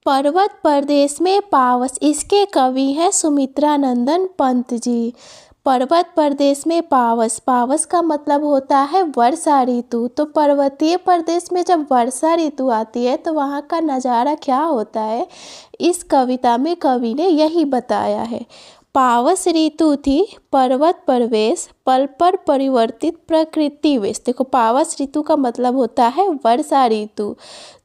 पर्वत प्रदेश में पावस, इसके कवि हैं सुमित्रा नंदन पंत जी। पर्वत प्रदेश में पावस, पावस का मतलब होता है वर्षा ऋतु। तो पर्वतीय प्रदेश में जब वर्षा ऋतु आती है तो वहाँ का नज़ारा क्या होता है, इस कविता में कवि ने यही बताया है। पावस ऋतु थी पर्वत प्रवेश, पल पर परिवर्तित प्रकृति वेश। देखो, पावस ऋतु का मतलब होता है वर्षा ऋतु।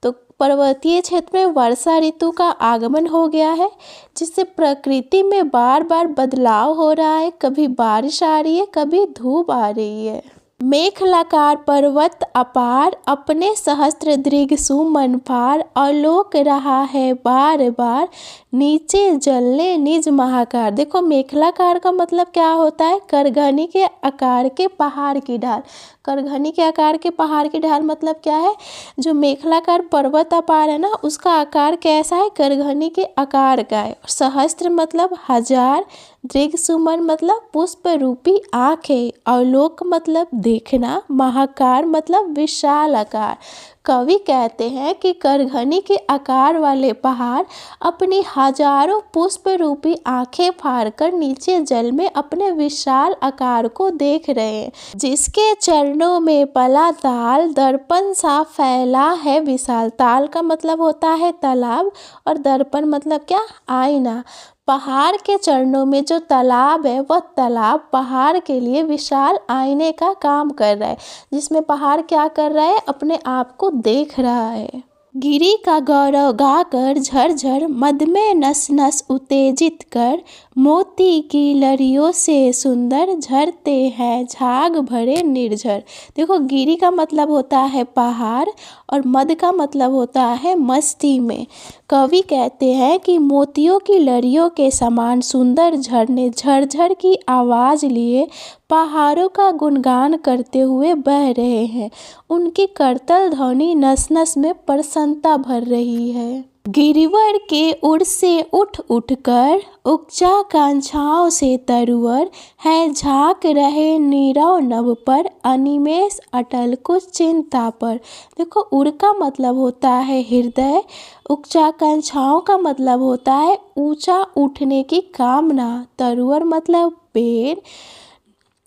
तो पर्वतीय क्षेत्र में वर्षा ऋतु का आगमन हो गया है, जिससे प्रकृति में बार बार बदलाव हो रहा है। कभी बारिश आ रही है, कभी धूप आ रही है। मेखलाकार पर्वत अपार, अपने सहस्त्र दृग सुमन पार। आलोक रहा है बार बार, नीचे जलने निज महाकार। देखो, मेखलाकार का मतलब क्या होता है, करघनी के आकार के पहाड़ की ढाल। करघनी के आकार के पहाड़ की ढाल मतलब क्या है, जो मेखलाकार पर्वत अपार है ना, उसका आकार कैसा है, करघनी के आकार का है। सहस्त्र मतलब हजार, दृग सुमन मतलब पुष्प रूपी आंखें, अवलोक मतलब देखना, महाकार मतलब विशाल आकार। कवि कहते हैं कि करघनी के आकार वाले पहाड़ अपनी हजारों पुष्प रूपी आंखें फाड़कर नीचे जल में अपने विशाल आकार को देख रहे हैं। जिसके चरणों में पला ताल, दर्पण सा फैला है विशाल। ताल का मतलब होता है तालाब और दर्पण मतलब क्या, आईना। पहाड़ के चरणों में जो तालाब है, वह तालाब पहाड़ के लिए विशाल आईने का काम कर रहा है, जिसमें पहाड़ क्या कर रहा है, अपने आप को देख रहा है। गिरी का गौरव गाकर झरझर, मद में नस नस उत्तेजित कर। मोती की लड़ियों से सुंदर, झरते हैं झाग भरे निर्झर। देखो, गिरी का मतलब होता है पहाड़ और मद का मतलब होता है मस्ती में। कवि कहते हैं कि मोतियों की लड़ियों के समान सुंदर झरने झरझर की आवाज़ लिए पहाड़ों का गुणगान करते हुए बह रहे हैं। उनकी करतल ध्वनि नस नस में प्रसन्नता भर रही है। गिरिवर के उड़ से उठ उठकर, उगजा कांछाओं से तरुवर है। झांक रहे नीरव नभ पर, अनिमेष अटल कुछ चिंता पर। देखो, उड़ का मतलब होता है हृदय, उगजा कांछाओं का मतलब होता है ऊंचा उठने की कामना, तरुवर मतलब पेड़,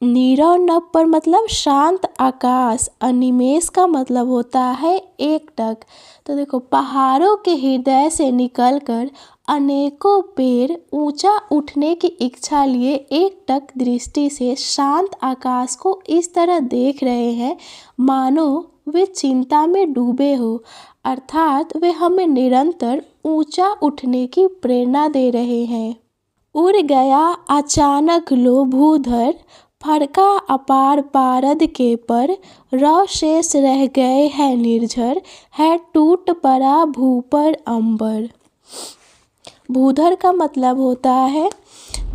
नीरव नभ पर मतलब शांत आकाश, अनिमेष का मतलब होता है एकटक। तो देखो, पहाड़ों के हृदय से निकलकर अनेकों पेड़ ऊंचा उठने की इच्छा लिए एकटक दृष्टि से शांत आकाश को इस तरह देख रहे हैं मानो वे चिंता में डूबे हो, अर्थात वे हमें निरंतर ऊंचा उठने की प्रेरणा दे रहे हैं। उड़ गया अचानक लो भूधर, फड़का अपार पारद के पर। रौ शेष रह गए हैं निर्झर, है टूट पड़ा भू पर अंबर। भूधर का मतलब होता है,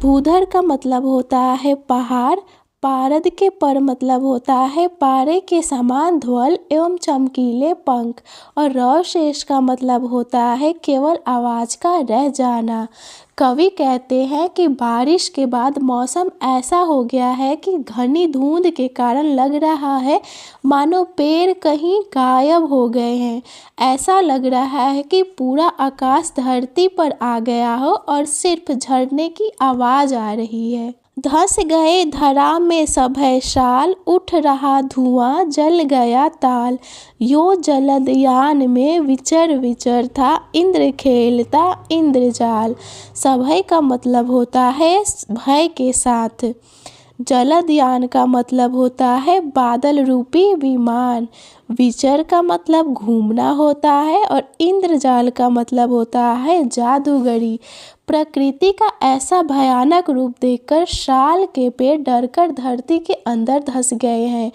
भूधर का मतलब होता है पहाड़। पारद के पर मतलब होता है पारे के समान ध्वल एवं चमकीले पंख। और रौशेष का मतलब होता है केवल आवाज़ का रह जाना। कवि कहते हैं कि बारिश के बाद मौसम ऐसा हो गया है कि घनी धुंध के कारण लग रहा है मानो पेड़ कहीं गायब हो गए हैं। ऐसा लग रहा है कि पूरा आकाश धरती पर आ गया हो और सिर्फ झरने की आवाज़ आ रही है। धंस गए धरा में सभय शाल, उठ रहा धुआं जल गया ताल। यो जलदयान में विचर विचर था, इंद्र खेलता इंद्रजाल। सभय का मतलब होता है भय के साथ। जलदयान का मतलब होता है बादल रूपी विमान। विचर का मतलब घूमना होता है और इंद्रजाल का मतलब होता है जादूगरी। प्रकृति का ऐसा भयानक रूप देखकर शाल के पेड़ डरकर धरती के अंदर धंस गए हैं।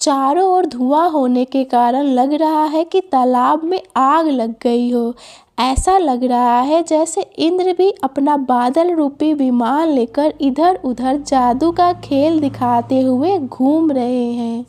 चारों ओर धुआं होने के कारण लग रहा है कि तालाब में आग लग गई हो। ऐसा लग रहा है जैसे इंद्र भी अपना बादल रूपी विमान लेकर इधर उधर जादू का खेल दिखाते हुए घूम रहे हैं।